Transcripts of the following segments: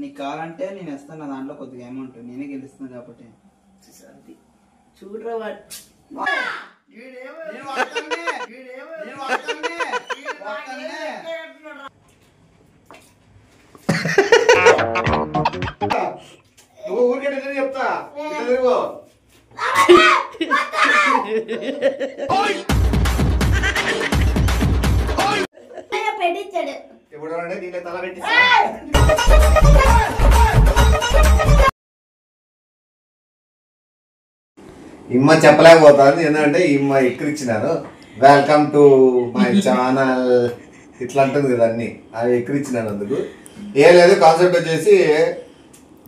నీకు కావాలంటే నేను ఇస్తాను, నా దాంట్లో కొద్దిగా అమౌంట్ నేనే గెలుస్తున్నాను కాబట్టి. చూడరా నువ్వు ఊరికే చెప్తా పెట్టించాడు ఎప్పుడు నీళ్ళ తల పెట్టి ఇమ్మ చెప్పలేకపోతుంది ఎందుకంటే ఇమ్మ ఎక్కిరిచ్చినారు. వెల్కమ్ టు మై ఛానల్ ఇట్లా అంటుంది కదా అన్ని అవి ఎక్కిరిచ్చినాను. అందుకు ఏం లేదు, కాన్సెప్ట్ వచ్చేసి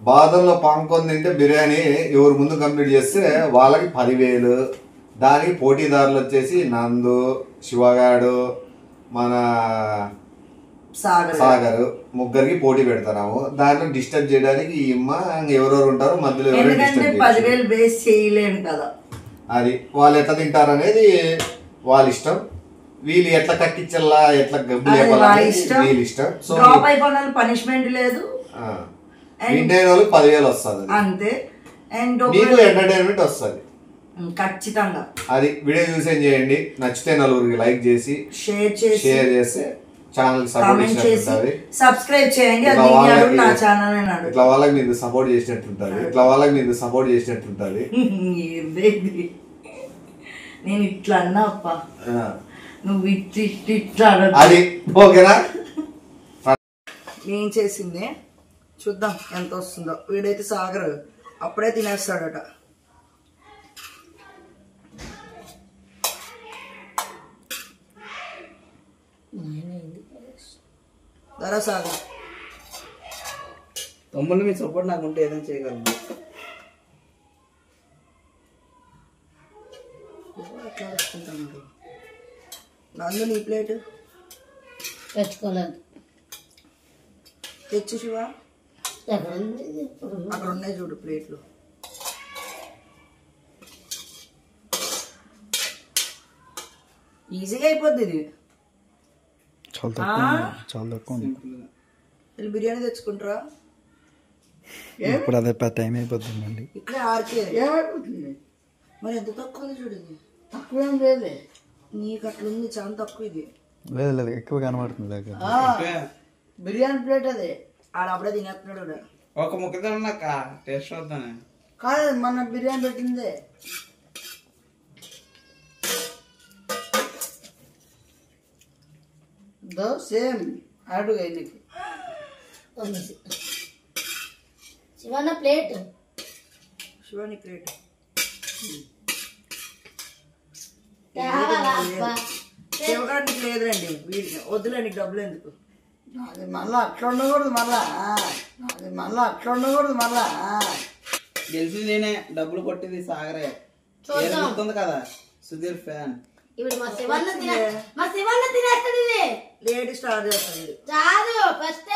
బాదంలో పాంకొని తింటే బిర్యానీ ఎవరు ముందు కంప్లీట్ చేస్తే వాళ్ళకి 10,000. దానికి పోటీదారులు వచ్చేసి నందు, శివగాడు, మన సాగర్ ముగ్గురికి పోటీ పెడతాము. దాంట్లో డిస్టర్బ్ చేయడానికి ఈ ఇమ్మ ఎవరెవరు ఉంటారో మధ్యలో 10,000 బేస్ చేయలేము కదా. అది వాళ్ళు ఎట్లా తింటారు అనేది వాళ్ళ ఇష్టం. వీళ్ళు ఎట్లా కక్కించల్లా ఎట్లా గబ్బు వీళ్ళ ఇష్టం. సో పనిష్మెంట్ లేదు, విన్ అయిన వాళ్ళకి 10,000 వస్తుంది అంతే. అండ్ మీకు ఎంటర్టైన్మెంట్ వస్తుంది ఖచ్చితంగా. అది వీడియో చూసి ఏం చేయండి, నచ్చితే నలుగురికి లైక్ చేసి షేర్ చేస్తే ఛానల్ సపోర్ట్ చేసినట్టుంటది. సబ్స్క్రైబ్ చేయండి. ఇట్లా వాళ్ళకి మీరు సపోర్ట్ చేసినట్టుంటది. నేను ఇట్లా అన్నా అప్ప, నువ్వు ఇట్లా అది ఓకేనా. నేను చేసిందే చూద్దాం ఎంత వస్తుందో. వీడైతే సాగర్ అప్పుడే తినేస్తాడట. ధర సాగర్ తమ్ముళ్ళు మీ సపోర్ట్ నాకు ఉంటే ఏదైనా చేయగలను. ఎట్లా వేసుకుంటాను నందు నీ ప్లేట్ తెచ్చుకోలేదు. తెచ్చు శివ, అక్కడ ఉన్నాయి చూడు ప్లేట్లు. ఈజీగా అయిపోద్ది ఇది. బిర్యానీ తెచ్చుకుంటారా? ఇప్పుడు అదే టైం అయిపోతుందండి. ఇక్కడే ఆర్కే ఏమైపోతుంది మరి. ఎంత తక్కువ ఉంది చూడు, ఇది తక్కువ ఏం లేదే. నీకు అట్లుంది చాలా తక్కువ. ఇది లేదు లేదు ఎక్కువ కనబడుతుంది. బిర్యానీ ప్లేట్ అదే ఆడ అప్పుడే తినేస్తున్నాడు. ఒక ముక్క తిన్నాక టేస్ట్ అవుతానే కాదు, మన బిర్యానీ పెట్టిందే. సేమ్ అడుగు నీకు శివన్న ప్లేట్, శివాని ప్లేట్ శివగారికి లేదురండి. వద్దులే, నీకు డబ్బులు ఎందుకు. అది మళ్ళా అట్లా ఉండకూడదు మళ్ళా. గెలిచింది నేనే, డబ్బులు కొట్టింది సాగరే. గుర్తుంది కదా సుధీర్ ఫ్యాన్. ఇప్పుడు మా శివన్న తినేస్తాడు. లేడీ స్టార్ చేస్తుంది చాలు ఫస్ట్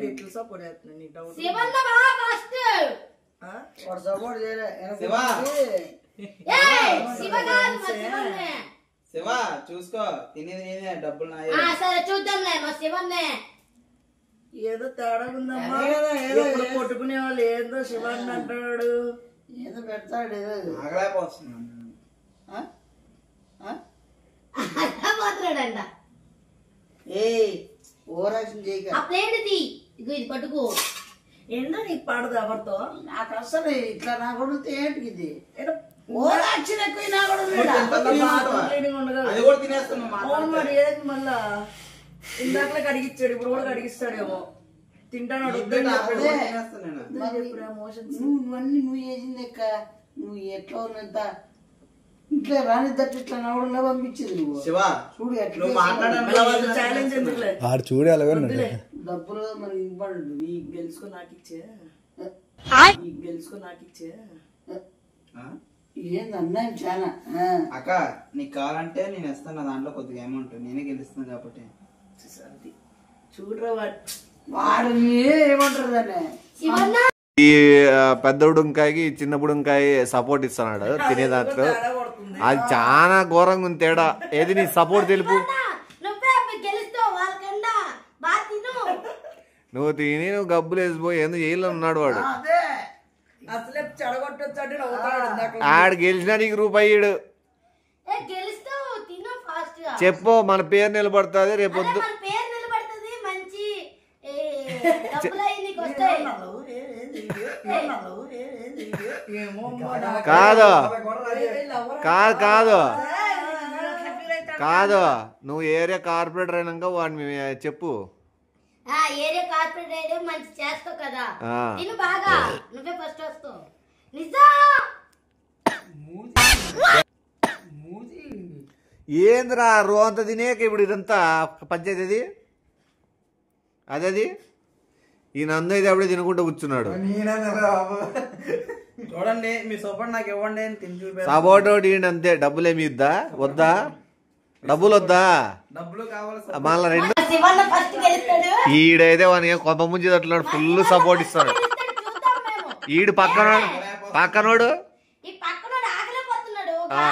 ఇట్లా సపోర్ట్ చేస్తున్నాను. నీకు డౌట్ శివన్న ఫస్ట్ వాడు సపోర్ట్ చేయలే. శివ చూసుకో, తినేది నేనే, డబ్బులు నాయే. సరే చూద్దాంలే మా శివన్నే. ఏదో తేడా ఉందమ్మా. ఎప్పుడు కొట్టుకునే వాళ్ళు ఏందో శివన్ అంటాడు, ఏదో పెడతాడు. ఆగలేకపోతున్నాను. పోతున్నాడంట. ఓరాక్షన్ చేయక ఆ ప్లేట్ ఇది పట్టుకో. ఏంటో నీకు పడదు ఎవరితో. నాకు అసలు ఇట్లా నా కొడుకు ఏంటి ఇది ఓరాక్షన్ ఎక్కువ. నా కొడుకు మరి ఏది మళ్ళా ఇందాకలే కడిగిచ్చాడు, ఇప్పుడు కూడా కడిగిస్తాడేమో. తింటాను నువ్వన్నీ నువ్వు చేసింది ఎక్క. నువ్వు ఎట్లా ఉన్నంత ఇట్లా రానిద్దట్టు ఇట్లా నవ్వడంలో పంపించింది. నువ్వు చూడు ఎట్లా ఛాలెంజ్ ఎందుకులే. చూడు అలాగే డబ్బులు మరి ఇవ్వడు. నీకు గెలుచుకొని నాకు ఇచ్చే ఏందన్నా చాలా. అక్క నీకు కావాలంటే నేను ఇస్తాను, నా దాంట్లో కొద్దిగా అమౌంట్ నేనే గెలుస్తాను కాబట్టి. చూడరా వాడు ఏమంటారు దాన్ని. ఈ పెద్ద ఉడంకాయకి చిన్న ఉడంకాయ సపోర్ట్ ఇస్తున్నాడు తినే దాంట్లో. అది చాలా ఘోరంగా ఉంది తేడా. ఏది నీ సపోర్ట్ తెలుపు. నువ్వు తిని నువ్వు గబ్బులు వేసిపోయి ఎందుకు జైల్లో ఉన్నాడు వాడు. అదే అసలే చెడగొట్టొచ్చాడు నవ్వుతాడు ఇందాక. ఆడు గెలిచినా నీకు రూపాయిడు. ఏ గెలుస్తావు తిను ఫాస్ట్ గా. చెప్పు మన పేరు నిలబడుతుంది రేపొద్దు. మన పేరు నిలబడుతుంది మంచి డబ్బులు అయి నీకు వస్తాయి. కాదు కాదు కాదు నువ్వు ఏరియా కార్పొరేటర్ అయినాక వాడిని చెప్పు. ఏరియా కార్పొరేట్ అయితే మంచి చేస్తావు కదా. ఆ. తిను బాగా నువ్వే ఫస్ట్ వస్తావు. నిజం ఏంద్రా రో అంత తినేక ఇప్పుడు ఇదంతా పంచాయతీ అది అదది ఈ నందు అయితే అప్పుడే తినకుండా కూర్చున్నాడు. చూడండి మీ సపోర్ట్ నాకు ఇవ్వండి అని తిని చూపి. సపోర్ట్ అంతే. డబ్బులేమి ఇద్దా వద్దా? డబ్బులు వద్దా? డబ్బులు కావాలి. మళ్ళా రెండు శివన్న ఫస్ట్ గెలుస్తాడు. ఈడైతే వానికి కొంప ముంచి తట్లున్నాడు. ఫుల్ సపోర్ట్ ఇస్తాడు. చూద్దాం మేము. ఈడు పక్కనోడు ఈ పక్కనోడు ఆగలేకపోతున్నాడు. ఆ.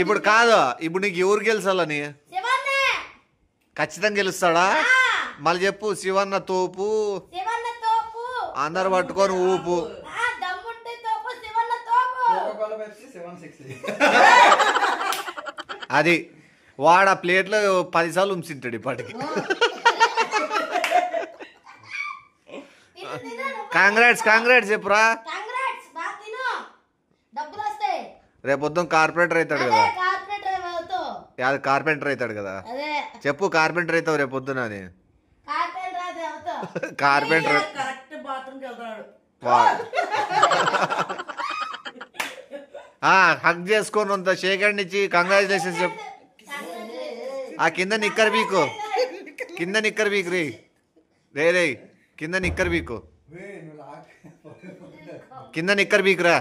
ఇప్పుడు కాదు ఇప్పుడు నీకు ఎవరు గెలిచాలని? శివన్నే ఖచ్చితంగా గెలుస్తాడా? మళ్ళీ చెప్పు. శివన్న తోపు శివన్న తోపు. అందరు పట్టుకొని ఊపు. దమ్ముంటే తోపు శివన్న తోపు. అది వాడు ఆ ప్లేట్లో 10 సార్లు ఉంచుంటాడు ఇప్పటికి. కాంగ్రాట్స్ చెప్పురా. కాంగ్రాట్స్ బాగా తిను డబ్బులు వస్తాయి. రేపొద్దు కార్పొరేటర్ అవుతాడు కదా. కార్పొరేటర్ అవుతావు. అది కార్పెంటర్ అవుతాడు కదా. అదే చెప్పు కార్పెంటర్ అవుతావు రేపొద్దున అని. కార్పొరేటర్ అది అవుతావు. కార్పెంటర్ కరెక్ట్ బాత్రూమ్కి వెళ్తాడు. హక్ చేసుకొని అంత షేక్ హ్యాండ్ ఇచ్చి కంగ్రాచులేషన్స్ చెప్పు. ఆ కింద నిక్కర్ పీకు రే రే కింద నిక్కర్ పీకురా.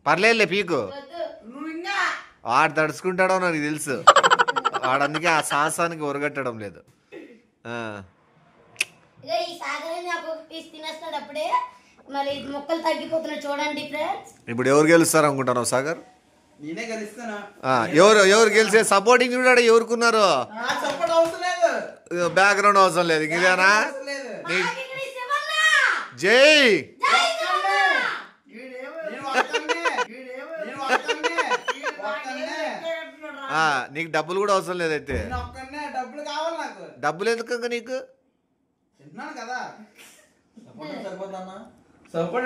పర్లేదులే పీకు. వాడు తడుచుకుంటాడో నాకు తెలుసు. వాడందుకే ఆ సాహసానికి ఒరగట్టడం లేదు. ఈ సాగర్ నాకు పీస్ తినేస్తాడు అప్పుడే. మరి మొక్కలు తగ్గిపోతున్నాయి చూడండి ఫ్రెండ్స్. ఇప్పుడు ఎవరు గెలుస్తారు అనుకుంటున్నావు సాగర్? నేనే గెలుస్తాను. ఎవరు గెలిచే సపోర్టింగ్ చూడాడు ఎవరుకున్నారు? సపోర్ట్ అవసరం లేదు. బ్యాక్గ్రౌండ్ అవసరం లేదు. ఇదేనా జై నీకు డబ్బులు కూడా అవసరం లేదైతే. డబ్బులు కావాలి నాకు. డబ్బులు ఎందుకు నీకు? తిన్నాను కదా. సపోర్ట్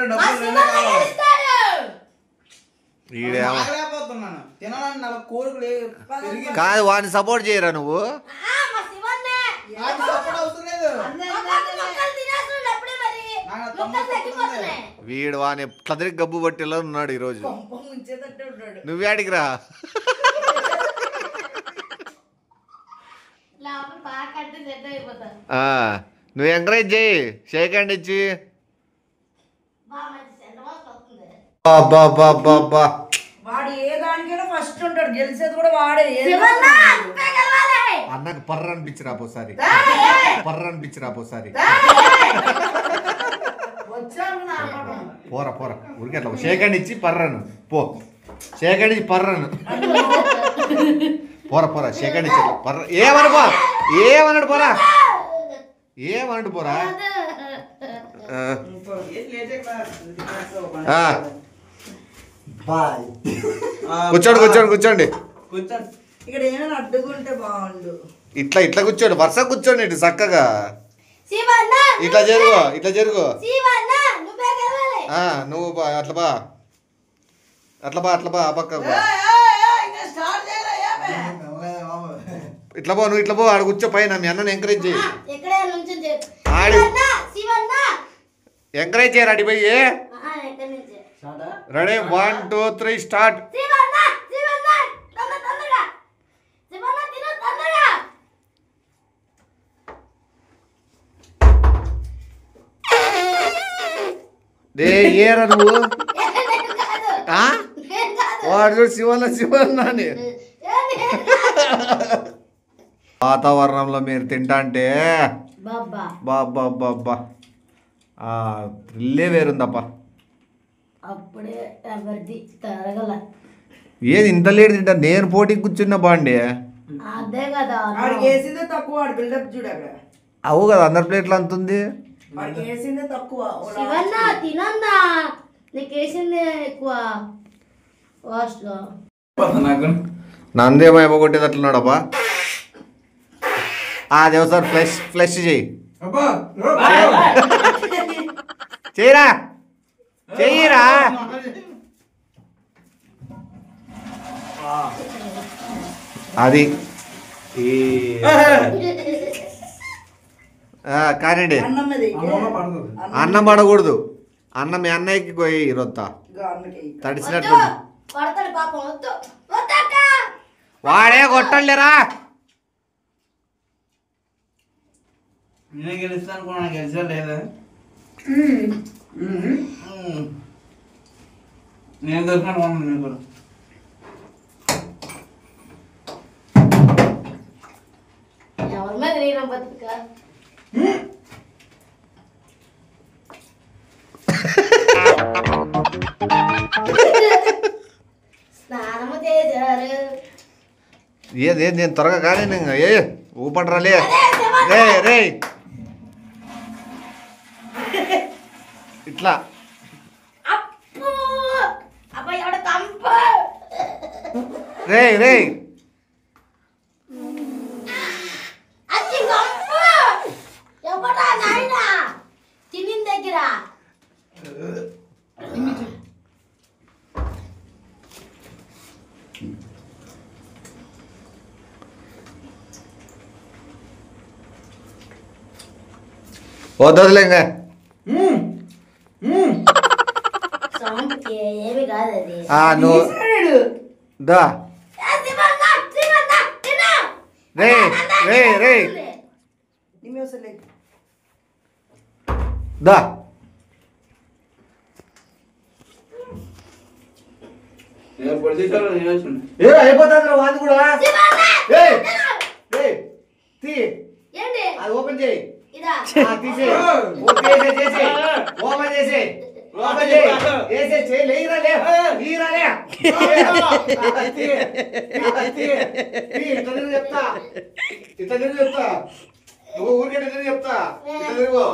కాదు వాడిని సపోర్ట్ చేయరా నువ్వు? వీడు వాని ఎట్లా గబ్బు పట్టేలా ఉన్నాడు ఈరోజు. నువ్వేడికి రా. నువ్వు ఎంకరేజ్ చేయి షేక్ హ్యాండ్ ఇచ్చి. వాడు ఏ దానికైనా ఫస్ట్ ఉంటాడు. గెలిచేది కూడా వాడే. అన్నకు పర్ర అనిపించిరా పోసారి. పోరా ఊరికి అట్లా షేక్ హ్యాండ్ ఇచ్చి పర్రను పో. షేక్ హ్యాండ్ ఇచ్చి పర్రను పోరా షేక్ హ్యాండ్ ఇచ్చి పర్ర. ఏమన్నాడు పోరా. కూర్చోండి. ఇక్కడ ఏమైనా అడ్డుకుంటే బాగుండు. ఇట్లా కూర్చోండి. వరుస కూర్చోండి ఇటు చక్కగా. ఇట్లా జరుగు. నువ్వు అట్లా బా ఆ పక్క ఇట్లా పో. నువ్వు ఇట్లా పో. ఆడ కూర్చో పైన. మీ అన్నని ఎంకరేజ్ చేయి. ఎంకరేజ్ చేయరా అడి పోయి. Ready 1 2 3 start. ఏరా నువ్వు? వాడు శివన్న అని. వాతావరణంలో మీరు తింటా అంటే బాబా థ్రిల్లే వేరుందప్ప. అప్పుడే ఎవరిది తరగల. ఏది ఇంత లేట్ తింటా? నేను పోటీకి కూర్చున్నా బాండి. అదే కదా వాడు చేసిందే తక్కువ. వాడు బిల్డప్ చూడు అక్కడ. అవు కదా అందరి ప్లేట్లు అంత ఉంది. వాడికి వేసిందే తక్కువ. శివన్న తినన్నా, నీకు వేసిందే ఎక్కువ ఫాస్ట్గా. నందేమో అయిపోగొట్టేది అట్లున్నాడబ్బా. అది ఒకసారి ఫ్లెష్ చెయ్యి. చెయ్యరా చెయ్యరా. అది కానండి. అన్నం పడకూడదు. అన్నం మీ అన్నయ్యకి పోయి రొత్త తడిచినట్లు. పడతాడు పాపం. వద్దు వాడే కొట్టలేరా. నేనే గెలుస్తాను అనుకున్నా, గెలిచా లేదా? నేను దొరికినట్టు నేను కూడా. ఎవరి మీద నేను బతుక స్నానము చేశారు. ఏది నేను త్వరగా కానీ ఏ ఊపండ్రాలే రే రే ఇట్లా. అప్పు అబ్బాయి ఎవడ కంప రే రే అచ్చి కంప ఎవడా నాయనా తినిన దగ్గర. వద్దదులే ఇంకా. ఏమి కాదు అది. నువ్వు దా రే రే రే దా. అయిపోతుంది వాది కూడా. ఏంటి అది ఓపెన్ చేయి. ఇదా తీసే ఓపెన్ చేసే చెప్తా ఇట్లా చెప్తా. నువ్వు ఊరికే చెప్తా ఇట్లా తిరుగు.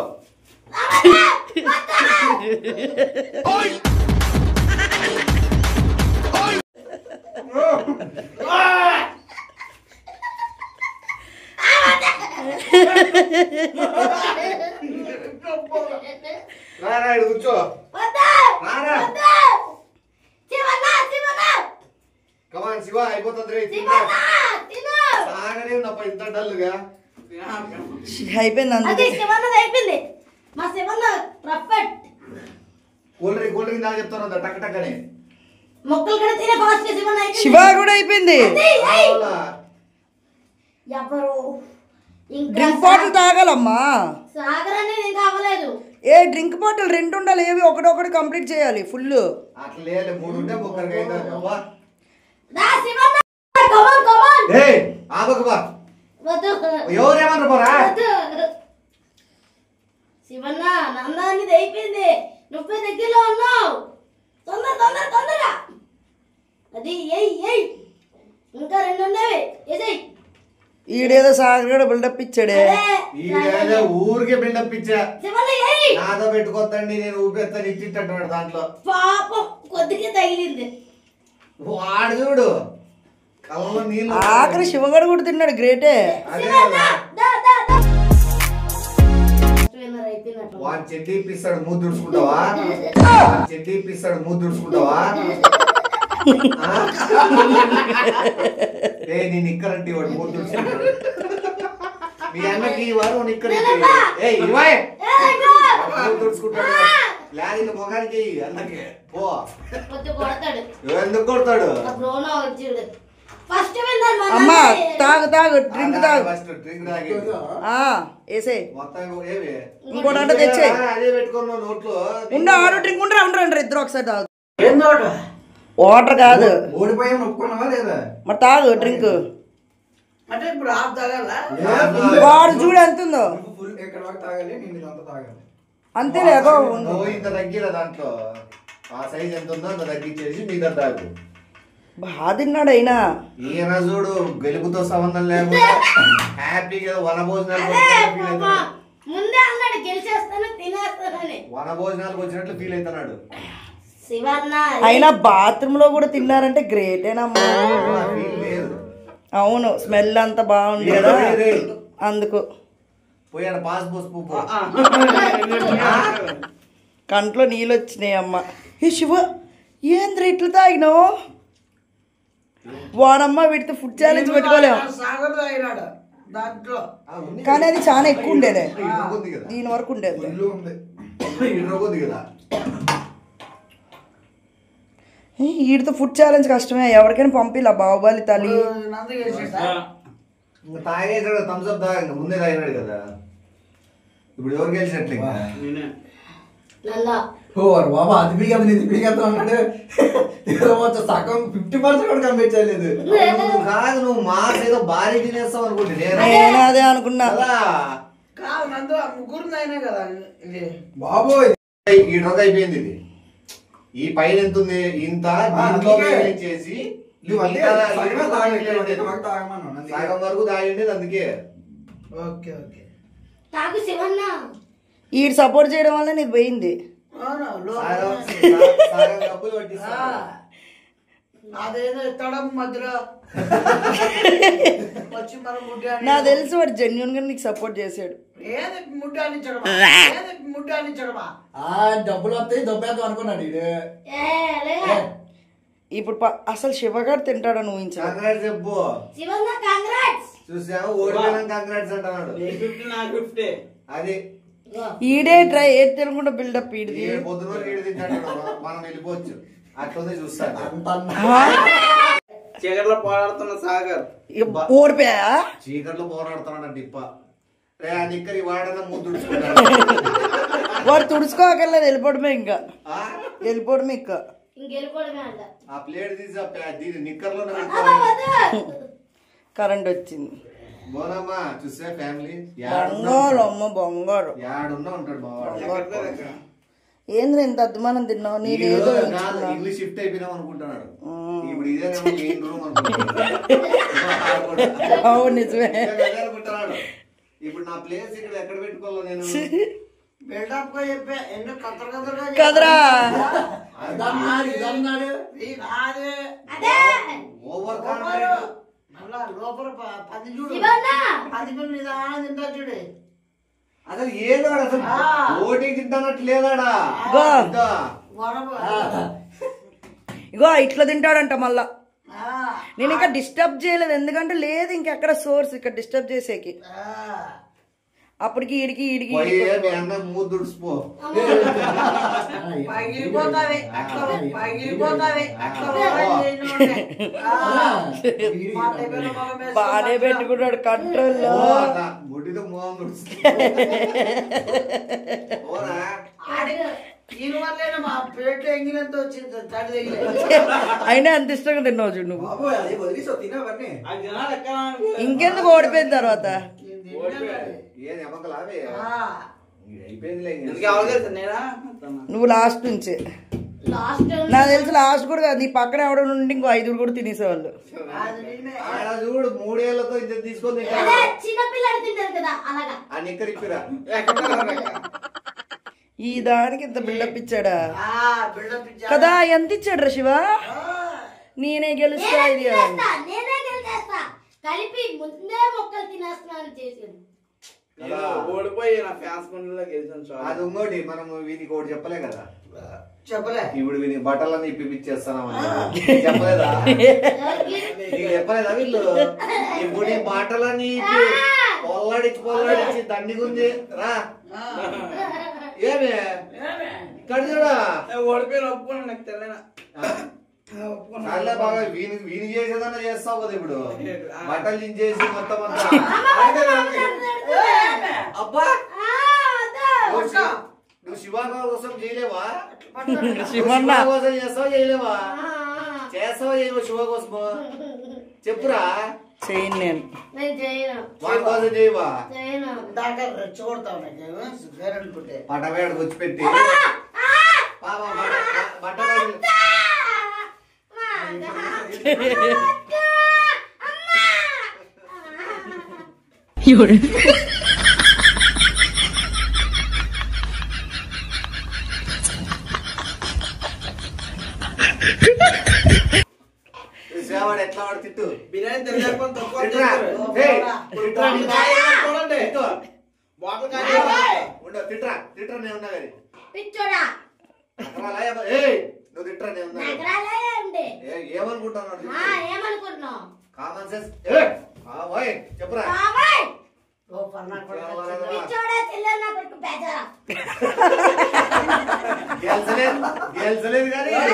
రారా కూర్చో. కమాన్ శివ అయిపోతుంది. సాగనే ఉన్నప్ప ఇంత డల్గా అయిపోయింది. అది శివన్నది అయిపోయింది. మా శివన్న పర్ఫెక్ట్. కూల్ డ్రింక్ నాకు చెప్తాను టక్ టక్ అని. మొక్కలు కూడా తినే ఫాస్ట్ శివన్న అయిపోయింది. శివ కూడా అయిపోయింది. ఎవరు డ్రింక్ బాటిల్ తాగాలమ్మా. సాగర్ అనేది ఇంకా అవ్వలేదు. ఏ డ్రింక్ బాటిల్ 2 ఉండాలి. ఏవి ఒకటి కంప్లీట్ చేయాలి ఫుల్. అట్లా లేదు 3 ఉంటే ముగ్గురికి అవుతుంది. దా శివన్న కమాన్ కమాన్. ఏయ్ ఆగకుబా. వద్దు ఎవరేమన్నారు పోరా. శివన్న నందానికి అయిపోయింది. నువ్వే దగ్గరలో ఉన్నావు. తొందరగా అది ఏయ్ ఇంకా 2 ఉండేవి. ఏసేయ్. ఈడేదో సాగర్ బిల్డప్ ఇచ్చాడే. ఊరికే బిల్డప్ ఇచ్చా. శివన్న ఏయ్ నాతో పెట్టుకోద్దండి నేను ఊపేస్తాను ఇచ్చిట్టు దాంట్లో. పాపం కొద్దిగా తగిలింది. వాడు చూడు కళ్ళలో నీళ్ళు. ఆఖరి శివగడు కూడా తిన్నాడు. గ్రేటే. వాడు చెడ్డీ ఇప్పిస్తాడు మూడు దుడుచుకుంటావా. చెడ్డీ ఇప్పిస్తాడు మూడు దుడుచుకుంటావా. నీ నిక్కరంటి వాడు మూడు దుడుచుకుంటాడు. మీ అన్నకి వాడు నిక్కరంటి దుడుచుకుంటాడు. లేదు మొగానికి అన్నకి పో. ఎందుకు కొడతాడు. అమ్మా తాగు డ్రింక్ తాగు. ఫస్ట్ డ్రింక్ తాగి వేసే మొత్తం ఏవి ఇంకోటి అంటే తెచ్చే. అదే పెట్టుకున్నావు నోట్లో. ఆడు డ్రింక్ ఉండరా ఇద్దరు ఒకసారి తాగు. వాటర్ కాదు. ఓడిపోయాం ఒప్పుకున్నావా లేదా? మరి తాగు డ్రింక్. అంటే ఇప్పుడు ఆఫ్ తాగాల. వాడు చూడు ఎంత ఉందో. ఎక్కడ వరకు తాగాలి? నేను ఇదంతా తాగాలి. అంతేలే. ఇంత తగ్గిరా దాంట్లో. ఆ సైజ్ ఎంత ఉందో అంత తగ్గించేసి మీద తాగు. బాగా తిన్నాడు అయినా. ఈయన చూడు గెలుపుతో సంబంధం లేకుండా హ్యాపీగా ముందే అన్నాడు గెలిచేస్తాను తినేస్తానని. వనభోజనాలకు వచ్చినట్లు ఫీల్ అవుతున్నాడు. అయినా బాత్రూమ్ లో కూడా తిన్నారంటే గ్రేటేనమ్మా. అవును, స్మెల్ అంతా బాగుంది కదా అందుకు. పోయాడు పాస్ పోసు కంట్లో నీళ్ళు వచ్చినాయి అమ్మ. ఏ శివ ఏంద్ర ఇట్లు తాగినావు? వాడమ్మ వీటితో ఫుడ్ ఛాలెంజ్ పెట్టుకోలేము. కానీ అది చాలా ఎక్కువ ఉండేదే, దీని వరకు ఉండేది. వీటితో ఫుడ్ ఛాలెంజ్ కష్టమే, ఎవరికైనా పంపిలా. బాహుబలి తల్లి తాగేసాడు, థమ్స్ అప్ తాగ ముందే తాగినాడు కదా. ఇప్పుడు ఎవరు గెలిచినట్లు బాబా అది పీకేస్తా ఉన్నాడు. సగం 50% కూడా కంప్లీట్ చేయలేదు. కాదు నువ్వు మాస్ ఏదో భారీ తినేస్తావు అనుకుంటే నేను అదే అనుకున్నా. బాబోయ్ ఈ రొక్క అయిపోయింది. ఇది ఈ పైన ఎంత ఉంది ఇంత చేసి సగం వరకు తాగిండేది అందుకే. ఈ సపోర్ట్ చేయడం వల్ల నీకు పోయింది. నాకు తెలుసు వాడు జెన్యున్ గా నీకు సపోర్ట్ చేశాడు. డబ్బులు వస్తాయి దొబ్బేద్దాం అనుకున్నాడు. ఇప్పుడు అసలు శివగాడు తింటాడని ఊహించాడు. చెప్పు చూసావు ఓడిపోయినా కంగ్రాట్స్ అంటున్నాడు. అది ఈడే ట్రై ఏది తినకుండా బిల్డప్ ఈడిది. పొద్దున ఏడు తింటాడు మనం వెళ్ళిపోవచ్చు. అట్లనే చూస్తాను. చీకట్లో పోరాడుతున్న సాగర్ ఓడిపోయా. చీకట్లో పోరాడుతున్నాడు ఇప్ప నిక్కరి వాడన ముందు తుడుచుకుంటాడు. వాడు తుడుచుకోగలదు, వెళ్ళిపోవడమే. ఇంకా వెళ్ళిపోవడమే. ఇంకా ఆ ప్లేట్ తీసి నిక్కర్లో కరెంట్ వచ్చింది. బోనమ్మా చూసా ఫ్యామిలీ బంగారు అమ్మ బంగారు. యాడున్నా ఉంటాడు బాగా. ఏంద్ర ఇంత అద్మానం తిన్నావు? నీదేదో ఇల్లు షిఫ్ట్ అయిపోయినాం అనుకుంటున్నాడు. ఇప్పుడు ఇదే మెయిన్ రూమ్ అవును నిజమే. అనుకుంటున్నాడు. ఇప్పుడు నా ప్లేస్ ఇక్కడ ఎక్కడ పెట్టుకోవాలి నేను? కదరా ఓవర్ కాన్ఫిడెంట్. అసలు ఏదో అసలు ఓటీ తింటానట్టు లేదాడా? ఇగో ఇట్లా తింటాడంట మళ్ళా. నేను ఇంకా డిస్టర్బ్ చేయలేదు, ఎందుకంటే లేదు ఇంకెక్కడ సోర్స్ ఇక్కడ డిస్టర్బ్ చేసేకి. అప్పటికి ఈడికి మూడు దుడిసిపో. బానే పెట్టుకున్నాడు కంట్రోల్లో. ముడితో మోహం దుడిసి అయినా అంత ఇష్టంగా తిన్నావు చూడు నువ్వు. ఇంకెందుకు ఓడిపోయిన తర్వాత? నువ్వు లాస్ట్ నుంచే. నాకు తెలిసి లాస్ట్ కూడా కాదు, నీ పక్కన ఎవడ నుండి ఇంకో 5 కూడా తినేసేవాళ్ళు. చూడు 3 ఏళ్లతో ఇంత తీసుకొని ఈ దానికి ఇంత బిల్డప్ ఇచ్చాడా కదా? ఎంత ఇచ్చాడు రా శివ? నేనే గెలుస్తా ఇది కలిపి ముందే మొక్కలు తినేస్తున్నాను చేసాడు. ఓడిపోయి నా ఫ్యాన్స్ ముందులో గెలిచాను. అది ఇంకోటి మనం వీనికి ఒకటి చెప్పలే కదా. చెప్పలే. ఇప్పుడు వీని బట్టలన్నీ ఇప్పిచ్చేస్తానమని చెప్పలేదా? చెప్పలేదా వీళ్ళు? ఇప్పుడు ఈ బట్టలన్నీ పొల్లాడిచ్చి దండిగుంది రా. ఏమే ఇక్కడ చూడా ఓడిపోయిన ఒప్పుకున్నా నాకు తెలియనా. బాగా వీని చేసేదన్నా చేస్తావు కదా. ఇప్పుడు బట్టలు దించేసి మొత్తం అంతా అబ్బా నువ్వు శివ కోసం చేయలేవా? శివ కోసం చేస్తావా చేయలేవా? చేస్తావా చేయలేవా శివ కోసం? చెప్పురా. చేయను నేను. వాడి కోసం చేయవా? చూడతావు పటవేడకు వచ్చి పెట్టి బట్టలు సేవాడు ఎట్లా వాడు తిట్టు బిర్యానీ తిరగకపోతే తక్కువ తిట్రా. తింటారు. ఏయ్, తిట్రా. చూడండి తిట్టు. బాటిల్ ఉండవు తిట్రా తిట్రా నేను ఉన్నా కానీ పిచ్చోడా ఏయ్ నువ్వు తిట్రా నేను ఉన్నా కానీ. నగరాలే ఏంటి ఏమనుకుంటున్నావు ఏమనుకుంటున్నావు కామన్ సెన్స్ చెప్పురా బాబాయ్ ఓ పన్నా పిచ్చోడా చిల్లర నా కొడుకు బేజారా గెలిచలేదు కానీ అరే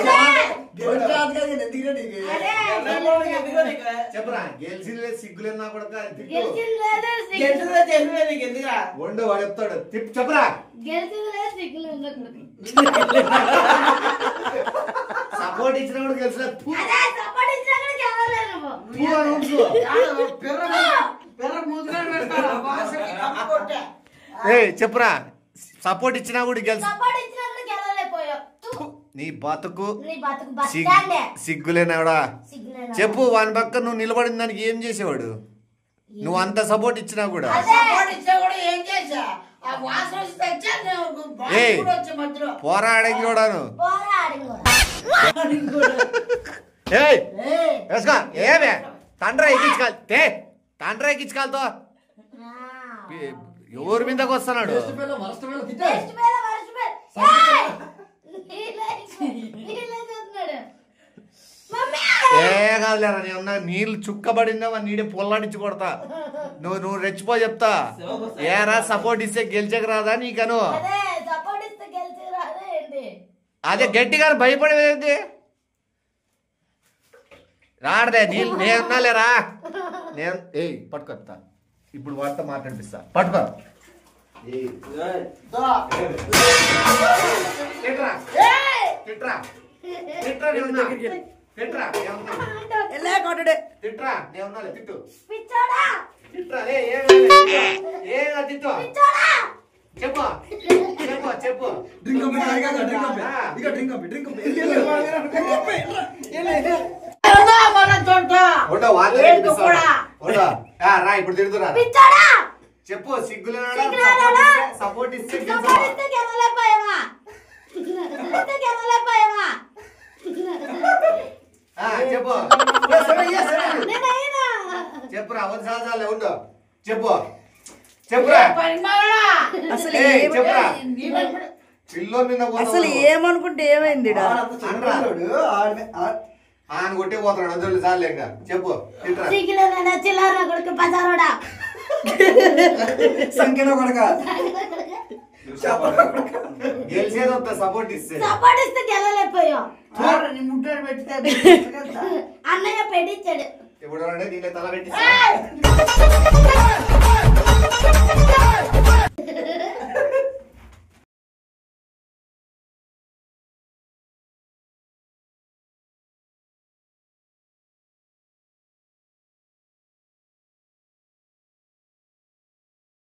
చెప్పురా గెలిచింది సిగ్గులేదు నా కొడుకు అని తిట్టు. గెలిచింది లేదు గెలిచిందో తెలియదు నీకు ఎందుకురా వండు వాడు చెప్తాడు తిప్పు చెప్పురా గెలిచింది లేదు సిగ్గులు ఉంది కొడుకు సపోర్ట్ ఇచ్చిన కూడా గెలిచిన అదే సపోర్ట్ ఇచ్చినా కూడా గెలవలేదు పెర్ర మూతుగా పెడతాడు వాసకి కప్పు కొట్టా చెప్పురా సపోర్ట్ ఇచ్చినా కూడా గెలిచి సపోర్ట్ ఇచ్చినా కూడా గెలవలేకపోయావు నీ బతుకు నీ బతుకు బస్టాండే సిగ్గులేనాడా సిగ్గులేనా చెప్పు వాని పక్క నువ్వు నిలబడిన దానికి ఏం చేసేవాడు నువ్వు అంత సపోర్ట్ ఇచ్చినా కూడా సపోర్ట్ ఇచ్చా కూడా ఏం చేసా ఆ వాసన వచ్చి తెచ్చా ఏయ్. కూడా వచ్చే మధ్యలో పోరాడకి కూడాను పోరాడి కూడా ఏయ్ ఏయ్, వేసుకో ఏమే తండ్రి ఎక్కించుకాలతో ఎవరి మీదకి వస్తున్నాడు టెస్ట్ మీద వర్స్ట్ మీద ఏయ్! నీళ్ళే చూస్తున్నాడు మమ్మీ ఏ కాదులేరా నేను ఉన్నా నీళ్ళు చుక్కబడిందా నీడే పొల్లాడించి కొడతా నువ్వు రెచ్చిపో చెప్తా ఏరా సపోర్ట్ ఇస్తే గెలిచక రాదా నీకను అదే సపోర్ట్ ఇస్తే గెలిచి రాదే ఏంటి అదే గట్టిగా భయపడేది రాడదే నీళ్ళు నేనున్నా లేరా నేను ఏయ్ పట్టుకొస్తా ఇప్పుడు వాటితో మాట్లాడిపిస్తా పట్టుకో తిట్రా ఏయ్! తిట్రా తిట్రా నేనున్నా తిట్రా నేనున్నా ఎల్లే కొట్టడే తిట్రా నేనున్నా తిట్టు పిచ్చోడా తిట్రా ఏగా తిట్టు పిచ్చోడా చెప్పు చెప్పు చెప్పు డ్రింక్ మన చోట ఉండో వాళ్ళు ఏంటి కూడా? ఉండో రా ఇప్పుడు తిడుతురా పిచ్చోడా చెప్పు సిగ్గులేనాడా? సపోర్ట్ ఇస్తే సపోర్ట్ ఇస్తే గెలవలేకపోయావా ఇస్తే గెలవలేకపోయావా చెప్పు నేనైనా చెప్పురా అవన్నీ సాధాలే ఉండో చెప్పు చెప్పురా పరిమాణా అసలు ఏయ్, ఏం- చెప్పురా నీవే పిల్లో మీద అసలు ఏమనుకుంటే ఏమైంది ఈడ? ఆయన కొట్టే పోతున్నాడు అందులో చాలే ఇంకా చెప్పు తిట్రా సిగ్గులేనా చిల్లర కొడుకు బజారోడా సంఖ్యలో కొడక గెలిచేది వస్తా సపోర్ట్ ఇస్తే సపోర్ట్ ఇస్తే గెలవలేకపోయావు నీ ముట్టలు పెడితే అన్నయ్య పెట్టించాడు ఇప్పుడు దీంట్లో తల పెట్టి ఏయ్!